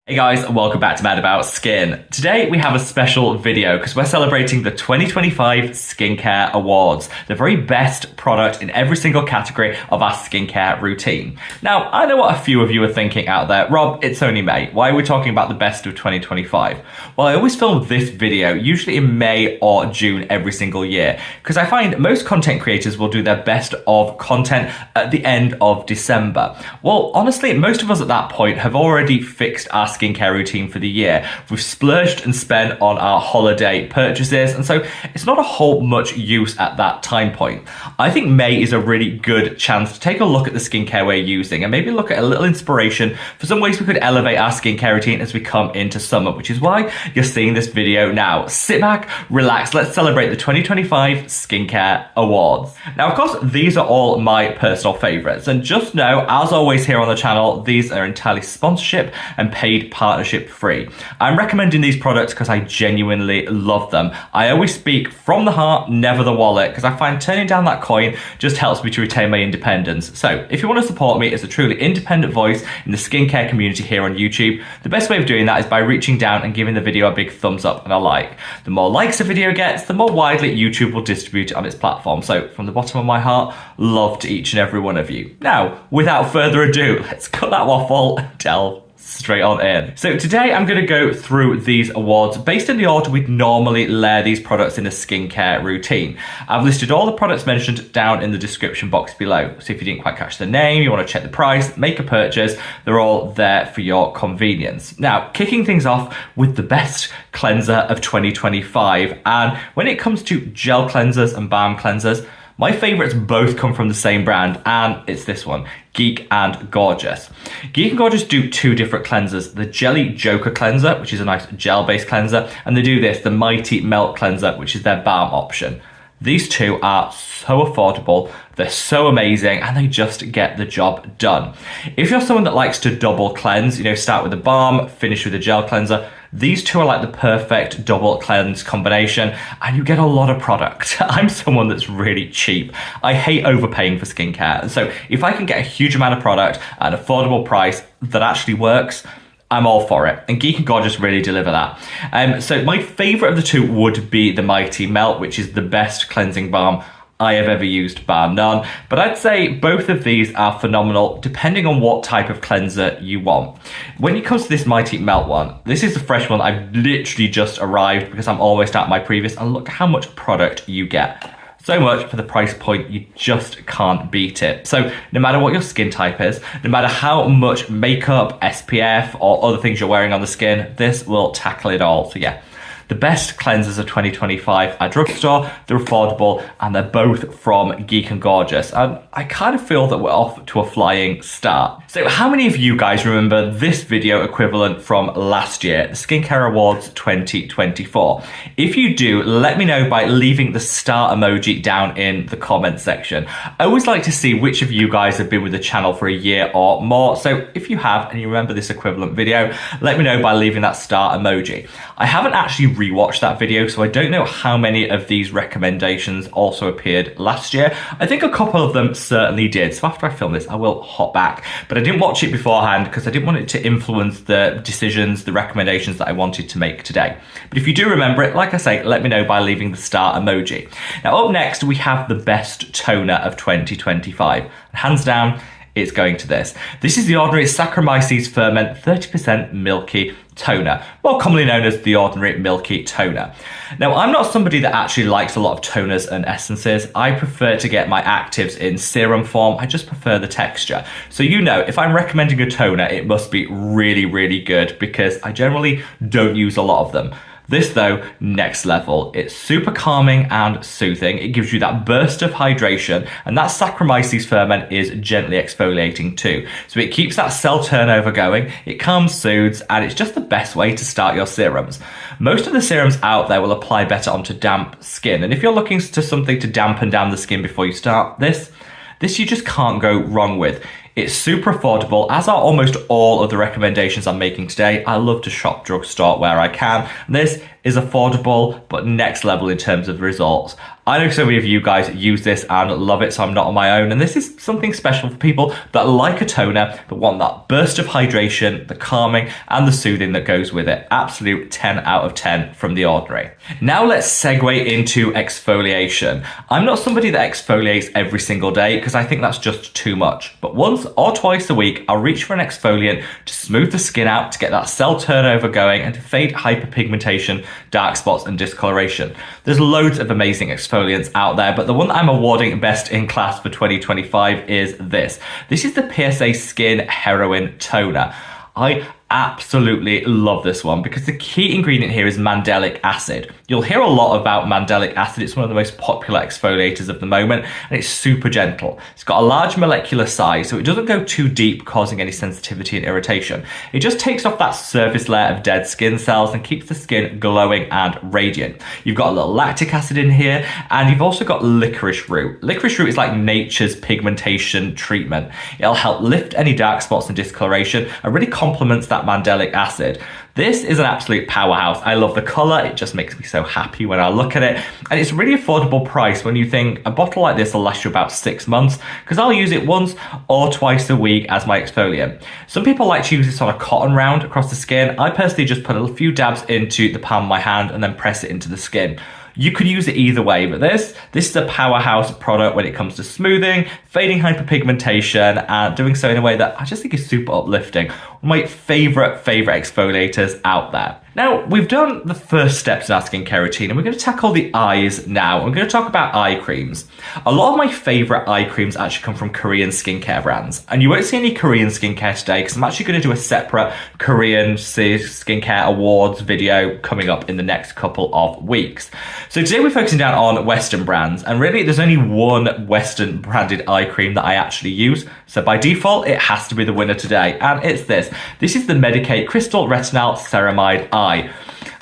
Hey guys, and welcome back to Mad About Skin. Today we have a special video because we're celebrating the 2025 Skincare Awards, the very best product in every single category of our skincare routine. Now, I know what a few of you are thinking out there. Rob, it's only May. Why are we talking about the best of 2025? Well, I always film this video usually in May or June every single year because I find most content creators will do their best of content at the end of December. Well, honestly, most of us at that point have already fixed our skincare routine for the year. We've splurged and spent on our holiday purchases, and so it's not a whole much use at that time point. I think May is a really good chance to take a look at the skincare we're using and maybe look at a little inspiration for some ways we could elevate our skincare routine as we come into summer, which is why you're seeing this video now. Sit back, relax, let's celebrate the 2025 Skincare Awards. Now, of course, these are all my personal favorites, and just know, as always here on the channel, these are entirely sponsorship and paid partnership free. I'm recommending these products because I genuinely love them. I always speak from the heart, never the wallet, because I find turning down that coin just helps me to retain my independence. So if you want to support me as a truly independent voice in the skincare community here on YouTube, the best way of doing that is by reaching down and giving the video a big thumbs up and a like. The more likes a video gets, the more widely YouTube will distribute it on its platform. So from the bottom of my heart, love to each and every one of you. Now, without further ado, let's cut that waffle and delve straight on in. So today I'm going to go through these awards based in the order we'd normally layer these products in a skincare routine. I've listed all the products mentioned down in the description box below. So if you didn't quite catch the name, you want to check the price, make a purchase, they're all there for your convenience. Now, kicking things off with the best cleanser of 2025. And when it comes to gel cleansers and balm cleansers, my favorites both come from the same brand, and it's this one, Geek and Gorgeous. Geek and Gorgeous do two different cleansers, the Jelly Joker cleanser, which is a nice gel-based cleanser, and they do this, the Mighty Melt cleanser, which is their balm option. These two are so affordable, they're so amazing, and they just get the job done. If you're someone that likes to double cleanse, start with a balm, finish with a gel cleanser, these two are like the perfect double cleanse combination, and you get a lot of product. I'm someone that's really cheap. I hate overpaying for skincare, and so if I can get a huge amount of product at an affordable price that actually works, I'm all for it, and Geek and Gorgeous really deliver that. So my favorite of the two would be the Mighty Melt, which is the best cleansing balm I have ever used, bar none. But I'd say both of these are phenomenal depending on what type of cleanser you want. When it comes to this Mighty Melt one, this is the fresh one. I've literally just arrived because I'm almost at my previous, and look how much product you get. So much for the price point, you just can't beat it. So no matter what your skin type is, no matter how much makeup, SPF, or other things you're wearing on the skin, this will tackle it all. So yeah, the best cleansers of 2025 at drugstore, they're affordable, and they're both from Geek and Gorgeous. And I kind of feel that we're off to a flying start. So how many of you guys remember this video equivalent from last year, the Skincare Awards 2024? If you do, let me know by leaving the star emoji down in the comment section. I always like to see which of you guys have been with the channel for a year or more. So if you have and you remember this equivalent video, let me know by leaving that star emoji. I haven't actually rewatched that video, so I don't know how many of these recommendations also appeared last year. I think a couple of them certainly did, so after I film this I will hop back, but I didn't watch it beforehand because I didn't want it to influence the decisions, the recommendations that I wanted to make today. But if you do remember it, like I say, let me know by leaving the star emoji. Now up next we have the best toner of 2025, and hands down it's going to this. This is the Ordinary Saccharomyces Ferment 30% Milky Toner, more commonly known as the Ordinary Milky Toner. Now, I'm not somebody that actually likes a lot of toners and essences. I prefer to get my actives in serum form. I just prefer the texture. So if I'm recommending a toner, it must be really, really good because I generally don't use a lot of them. This though, next level. It's super calming and soothing. It gives you that burst of hydration, and that Saccharomyces ferment is gently exfoliating too. So it keeps that cell turnover going, it calms, soothes, and it's just the best way to start your serums. Most of the serums out there will apply better onto damp skin, and if you're looking to something to dampen down the skin before you start this you just can't go wrong with. It's super affordable, as are almost all of the recommendations I'm making today. I love to shop drugstore where I can. This is affordable, but next level in terms of results. I know so many of you guys use this and love it, so I'm not on my own. And this is something special for people that like a toner, but want that burst of hydration, the calming and the soothing that goes with it. Absolute 10 out of 10 from The Ordinary. Now let's segue into exfoliation. I'm not somebody that exfoliates every single day because I think that's just too much. But once or twice a week, I'll reach for an exfoliant to smooth the skin out, to get that cell turnover going and to fade hyperpigmentation, dark spots and discoloration. There's loads of amazing exfoliants out there, but the one that I'm awarding best in class for 2025 is this. This is the PSA Skin Heroin Toner. I absolutely love this one because the key ingredient here is mandelic acid. You'll hear a lot about mandelic acid. It's one of the most popular exfoliators of the moment, and it's super gentle. It's got a large molecular size, so it doesn't go too deep, causing any sensitivity and irritation. It just takes off that surface layer of dead skin cells and keeps the skin glowing and radiant. You've got a little lactic acid in here, and you've also got licorice root. Licorice root is like nature's pigmentation treatment. It'll help lift any dark spots and discoloration and really complements that mandelic acid. This is an absolute powerhouse. I love the color. It just makes me so happy when I look at it. And it's a really affordable price when you think a bottle like this will last you about 6 months, because I'll use it once or twice a week as my exfoliant. Some people like to use this on a cotton round across the skin. I personally just put a few dabs into the palm of my hand and then press it into the skin. You could use it either way, but this is a powerhouse product when it comes to smoothing, fading hyperpigmentation, and doing so in a way that I just think is super uplifting. One of my favorite exfoliators out there. Now, we've done the first steps in our skincare routine, and we're going to tackle the eyes now. We're going to talk about eye creams. A lot of my favorite eye creams actually come from Korean skincare brands, and you won't see any Korean skincare today because I'm actually going to do a separate Korean skincare awards video coming up in the next couple of weeks. So today we're focusing down on Western brands, and really there's only one Western branded eye cream that I actually use. So by default, it has to be the winner today, and it's this. This is the Medik8 Crystal Retinol Ceramide Eye.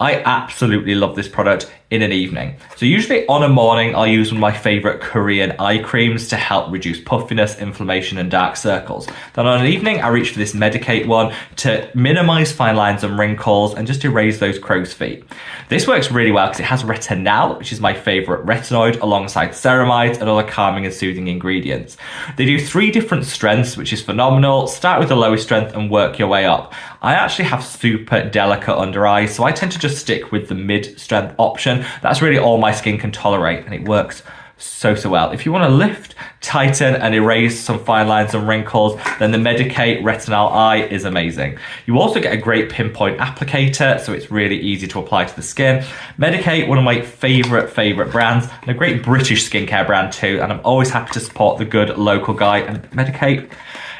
I absolutely love this product in an evening. So usually on a morning, I'll use one of my favorite Korean eye creams to help reduce puffiness, inflammation, and dark circles. Then on an evening, I reach for this Medik8 one to minimize fine lines and wrinkles and just erase those crow's feet. This works really well because it has retinol, which is my favorite retinoid, alongside ceramides and other calming and soothing ingredients. They do 3 different strengths, which is phenomenal. Start with the lowest strength and work your way up. I actually have super delicate under eyes, so I tend to just stick with the mid-strength option. That's really all my skin can tolerate, and it works so well. If you want to lift, tighten and erase some fine lines and wrinkles, then the Medik8 Retinol Eye is amazing. You also get a great pinpoint applicator, so it's really easy to apply to the skin. Medik8, one of my favorite brands, and a great British skincare brand too, and I'm always happy to support the good local guy. And Medik8,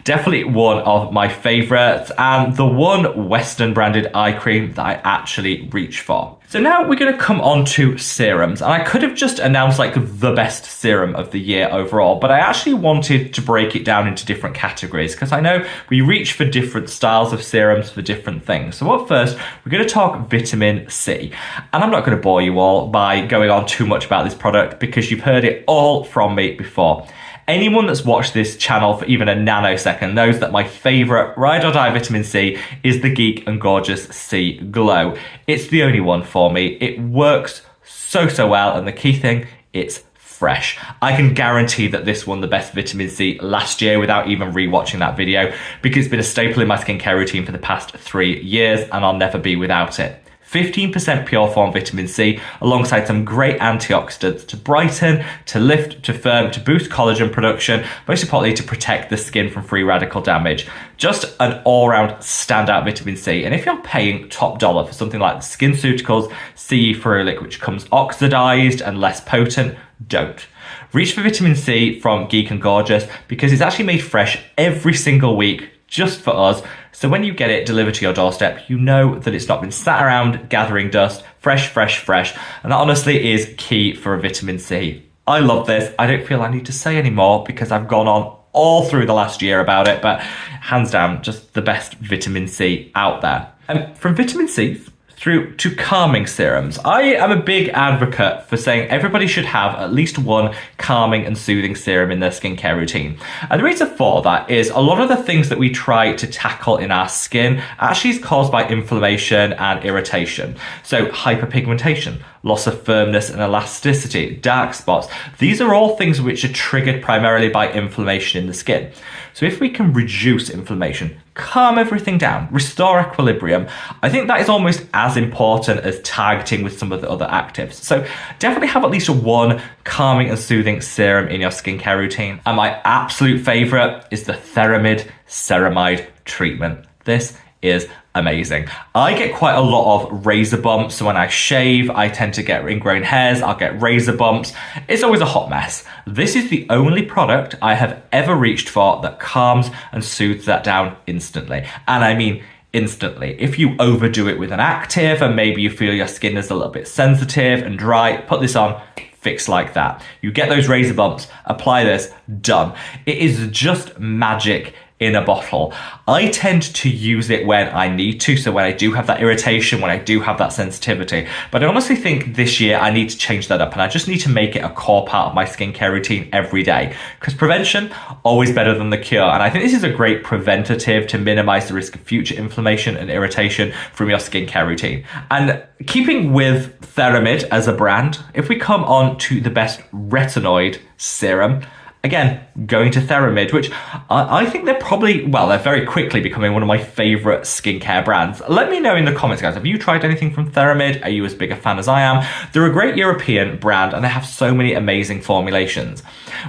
definitely one of my favorites, and the one Western branded eye cream that I actually reach for. So now we're going to come on to serums, and I could have just announced like the best serum of the year overall, but I actually wanted to break it down into different categories because I know we reach for different styles of serums for different things. So up first, we're going to talk vitamin C, and I'm not going to bore you all by going on too much about this product because you've heard it all from me before. Anyone that's watched this channel for even a nanosecond knows that my favorite ride or die vitamin C is the Geek and Gorgeous C Glow. It's the only one for me. It works so well, and the key thing, it's fresh. I can guarantee that this won the best vitamin C last year without even rewatching that video because it's been a staple in my skincare routine for the past 3 years, and I'll never be without it. 15% pure form vitamin C alongside some great antioxidants to brighten, to lift, to firm, to boost collagen production, most importantly to protect the skin from free radical damage. Just an all-round standout vitamin C. And if you're paying top dollar for something like the SkinCeuticals CE Ferulic, which comes oxidized and less potent, don't. Reach for vitamin C from Geek and Gorgeous because it's actually made fresh every single week just for us. So when you get it delivered to your doorstep, you know that it's not been sat around gathering dust, fresh. And that honestly is key for a vitamin C. I love this. I don't feel I need to say any more because I've gone on all through the last year about it, but hands down, just the best vitamin C out there. And from vitamin C through to calming serums, I am a big advocate for saying everybody should have at least one calming and soothing serum in their skincare routine. And the reason for that is a lot of the things that we try to tackle in our skin actually is caused by inflammation and irritation. So hyperpigmentation, loss of firmness and elasticity, dark spots. These are all things which are triggered primarily by inflammation in the skin. So if we can reduce inflammation, calm everything down, restore equilibrium, I think that is almost as important as targeting with some of the other actives. So definitely have at least one calming and soothing serum in your skincare routine. And my absolute favorite is the Theramid Ceramide treatment. This is amazing. I get quite a lot of razor bumps, so when I shave, I tend to get ingrown hairs, I'll get razor bumps. It's always a hot mess. This is the only product I have ever reached for that calms and soothes that down instantly. And I mean instantly. If you overdo it with an active and maybe you feel your skin is a little bit sensitive and dry, put this on, fix like that. You get those razor bumps, apply this, done. It is just magic in a bottle. I tend to use it when I need to, so when I do have that irritation, when I do have that sensitivity. But I honestly think this year I need to change that up, and I just need to make it a core part of my skincare routine every day, because prevention, always better than the cure. And I think this is a great preventative to minimize the risk of future inflammation and irritation from your skincare routine. And keeping with Theramid as a brand, if we come on to the best retinoid serum, again, going to Theramid, which I think they're probably, well, they're very quickly becoming one of my favorite skincare brands. Let me know in the comments, guys. Have you tried anything from Theramid? Are you as big a fan as I am? They're a great European brand and they have so many amazing formulations.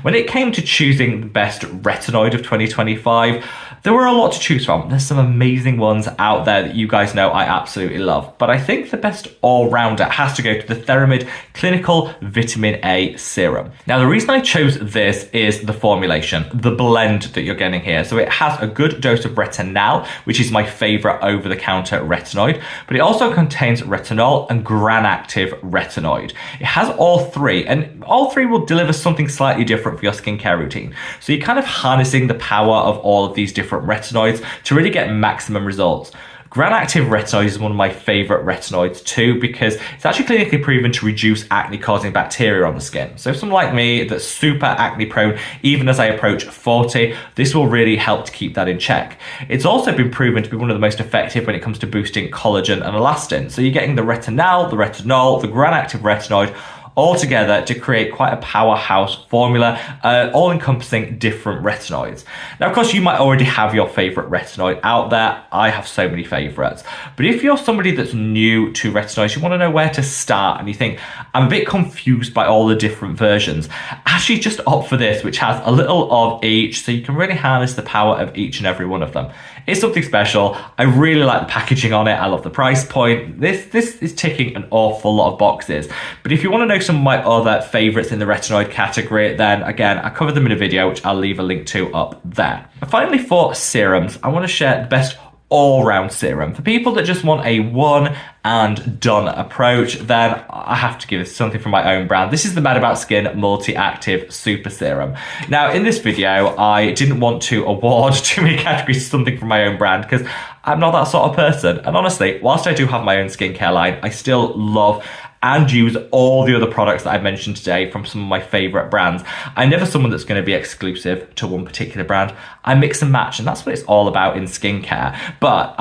When it came to choosing the best retinoid of 2025, there were a lot to choose from. There's some amazing ones out there that you guys know I absolutely love. But I think the best all-rounder has to go to the Theramid Clinical Vitamin A Serum. Now, the reason I chose this is the formulation, the blend that you're getting here. So it has a good dose of retinol, which is my favorite over-the-counter retinoid, but it also contains retinol and Gran-Active retinoid. It has all three, and all three will deliver something slightly different for your skincare routine. So you're kind of harnessing the power of all of these different retinoids to really get maximum results. Gran-Active retinoid is one of my favorite retinoids too, because it's actually clinically proven to reduce acne causing bacteria on the skin. So if someone like me that's super acne prone, even as I approach 40, this will really help to keep that in check. It's also been proven to be one of the most effective when it comes to boosting collagen and elastin. So you're getting the retinol, the Gran-Active retinoid, all together to create quite a powerhouse formula, all encompassing different retinoids. Now, of course, you might already have your favorite retinoid out there. I have so many favorites. But if you're somebody that's new to retinoids, you want to know where to start, and you think, I'm a bit confused by all the different versions, actually just opt for this, which has a little of each, so you can really harness the power of each and every one of them. It's something special. I really like the packaging on it. I love the price point. This is ticking an awful lot of boxes. But if you want to know some of my other favorites in the retinoid category, then again, I covered them in a video, which I'll leave a link to up there. And finally, for serums, I want to share the best all-round serum. For people that just want a one and done approach, then I have to give something from my own brand. This is the Mad About Skin Multi-Active Super Serum. Now, in this video, I didn't want to award too many categories to something from my own brand because I'm not that sort of person. And honestly, whilst I do have my own skincare line, I still love and use all the other products that I've mentioned today from some of my favorite brands. I'm never someone that's going to be exclusive to one particular brand. I mix and match, and that's what it's all about in skincare. But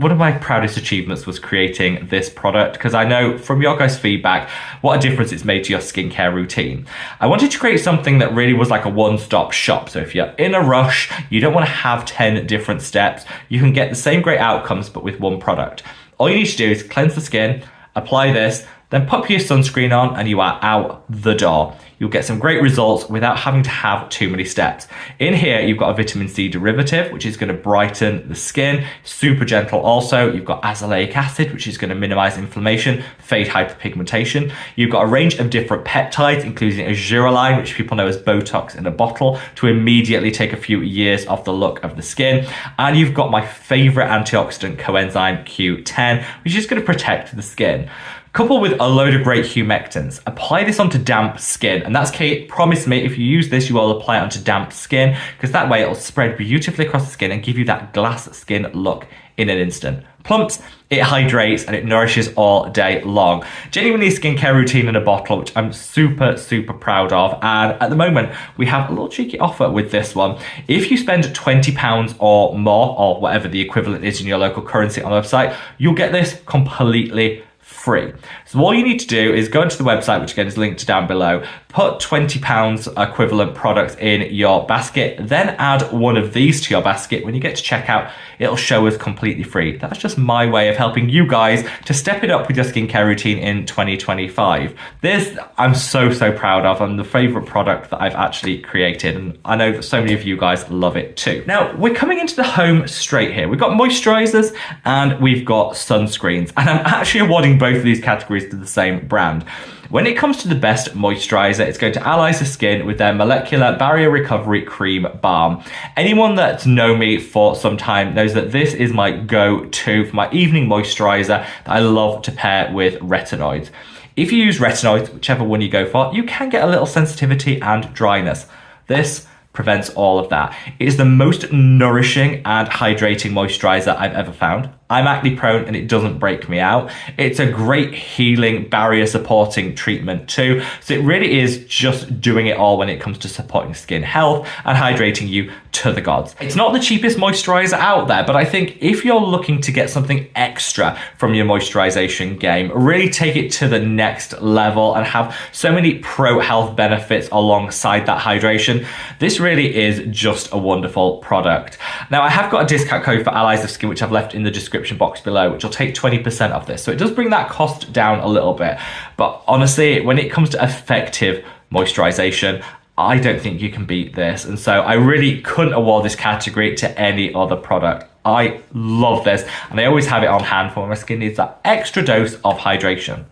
one of my proudest achievements was creating this product, because I know from your guys' feedback what a difference it's made to your skincare routine. I wanted to create something that really was like a one-stop shop. So if you're in a rush, you don't want to have 10 different steps, you can get the same great outcomes but with one product. All you need to do is cleanse the skin, apply this, then pop your sunscreen on, and you are out the door. You'll get some great results without having to have too many steps. In here, you've got a vitamin C derivative, which is going to brighten the skin, super gentle also. You've got azelaic acid, which is going to minimize inflammation, fade hyperpigmentation. You've got a range of different peptides, including azuraline, which people know as Botox in a bottle, to immediately take a few years off the look of the skin. And you've got my favorite antioxidant, coenzyme Q10, which is going to protect the skin. Coupled with a load of great humectants. Apply this onto damp skin, and that's key. Promise me, if you use this, you will apply it onto damp skin, because that way it'll spread beautifully across the skin and give you that glass skin look in an instant. Plumps, it hydrates, and it nourishes all day long. Genuinely a skincare routine in a bottle, which I'm super, super proud of. And at the moment, we have a little cheeky offer with this one. If you spend £20 or more, or whatever the equivalent is in your local currency on the website, you'll get this completely free. So all you need to do is go into the website, which again is linked down below, put £20 equivalent products in your basket, then add one of these to your basket. When you get to checkout, it'll show as completely free. That's just my way of helping you guys to step it up with your skincare routine in 2025. This I'm so proud of, and the favorite product that I've actually created, and I know that so many of you guys love it too. Now we're coming into the home straight here. We've got moisturizers and we've got sunscreens, and I'm actually awarding both of these categories to the same brand. When it comes to the best moisturizer, it's going to Allies the Skin with their Molecular Barrier Recovery Cream Balm. Anyone that's known me for some time knows that this is my go-to for my evening moisturizer that I love to pair with retinoids. If you use retinoids, whichever one you go for, you can get a little sensitivity and dryness. This prevents all of that. It is the most nourishing and hydrating moisturizer I've ever found. I'm acne prone and it doesn't break me out. It's a great healing, barrier supporting treatment too. So it really is just doing it all when it comes to supporting skin health and hydrating you to the gods. It's not the cheapest moisturizer out there, but I think if you're looking to get something extra from your moisturization game, really take it to the next level and have so many pro health benefits alongside that hydration, this really is just a wonderful product. Now I have got a discount code for Allies of Skin, which I've left in the description box below, which will take 20% off this. So it does bring that cost down a little bit. But honestly, when it comes to effective moisturization, I don't think you can beat this. And so I really couldn't award this category to any other product. I love this, and I always have it on hand for when my skin needs that extra dose of hydration.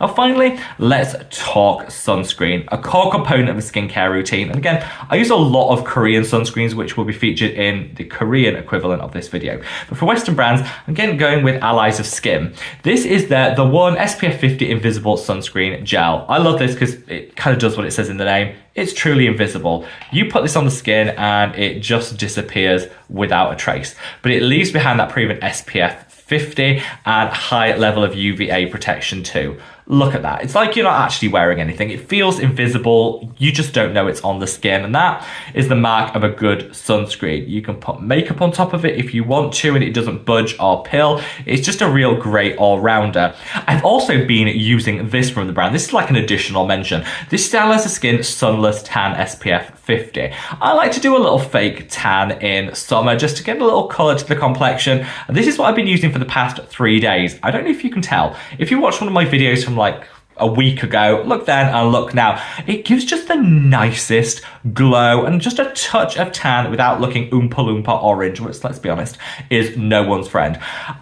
Now finally, let's talk sunscreen, a core component of a skincare routine. And again, I use a lot of Korean sunscreens, which will be featured in the Korean equivalent of this video. But for Western brands, I'm again going with Allies of Skin. This is the One SPF 50 Invisible Sunscreen Gel. I love this because it kind of does what it says in the name. It's truly invisible. You put this on the skin and it just disappears without a trace. But it leaves behind that proven SPF 50 and high level of UVA protection too. Look at that. It's like you're not actually wearing anything. It feels invisible. You just don't know it's on the skin. And that is the mark of a good sunscreen. You can put makeup on top of it if you want to, and it doesn't budge or pill. It's just a real great all-rounder. I've also been using this from the brand. This is like an additional mention. This is Allies of Skin Sunless Tan SPF 50. I like to do a little fake tan in summer just to get a little color to the complexion. And this is what I've been using for the past 3 days. I don't know if you can tell. If you watch one of my videos from like a week ago, look then and look now, it gives just the nicest glow and just a touch of tan without looking oompa loompa orange, which, let's be honest, is no one's friend.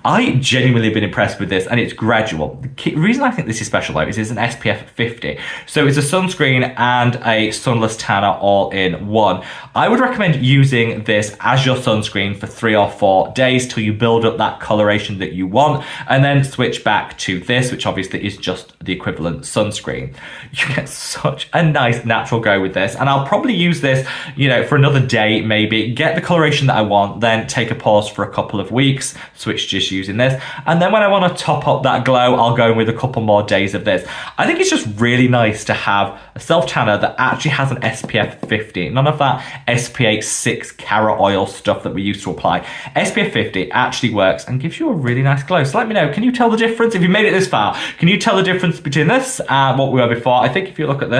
I genuinely have been impressed with this, and it's gradual. The reason I think this is special though is it's an SPF 50. So it's a sunscreen and a sunless tanner all in one. I would recommend using this as your sunscreen for 3 or 4 days till you build up that coloration that you want, and then switch back to this, which obviously is just the equivalent sunscreen. You get such a nice natural glow with this, and I'll probably use this, you know, for another day, maybe get the coloration that I want, then take a pause for a couple of weeks, switch just using this, and then when I want to top up that glow, I'll go in with a couple more days of this. I think it's just really nice to have a self tanner that actually has an SPF 50, none of that SPF 6 carrot oil stuff that we used to apply. SPF 50 actually works and gives you a really nice glow. So let me know, can you tell the difference? If you made it this far, can you tell the difference between this and what we were before? I think if you look at the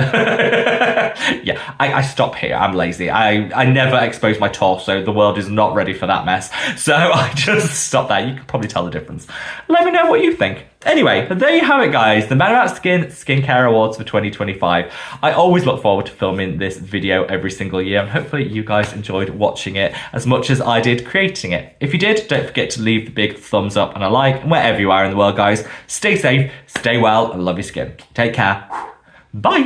yeah, I stop here. I'm lazy. I never expose my torso. The world is not ready for that mess. So I just stop there. You can probably tell the difference. Let me know what you think. Anyway, there you have it, guys. The Man About Skin Skincare Awards for 2025. I always look forward to filming this video every single year, and hopefully you guys enjoyed watching it as much as I did creating it. If you did, don't forget to leave the big thumbs up and a like, and wherever you are in the world, guys, stay safe, stay well, and love your skin. Take care. Bye.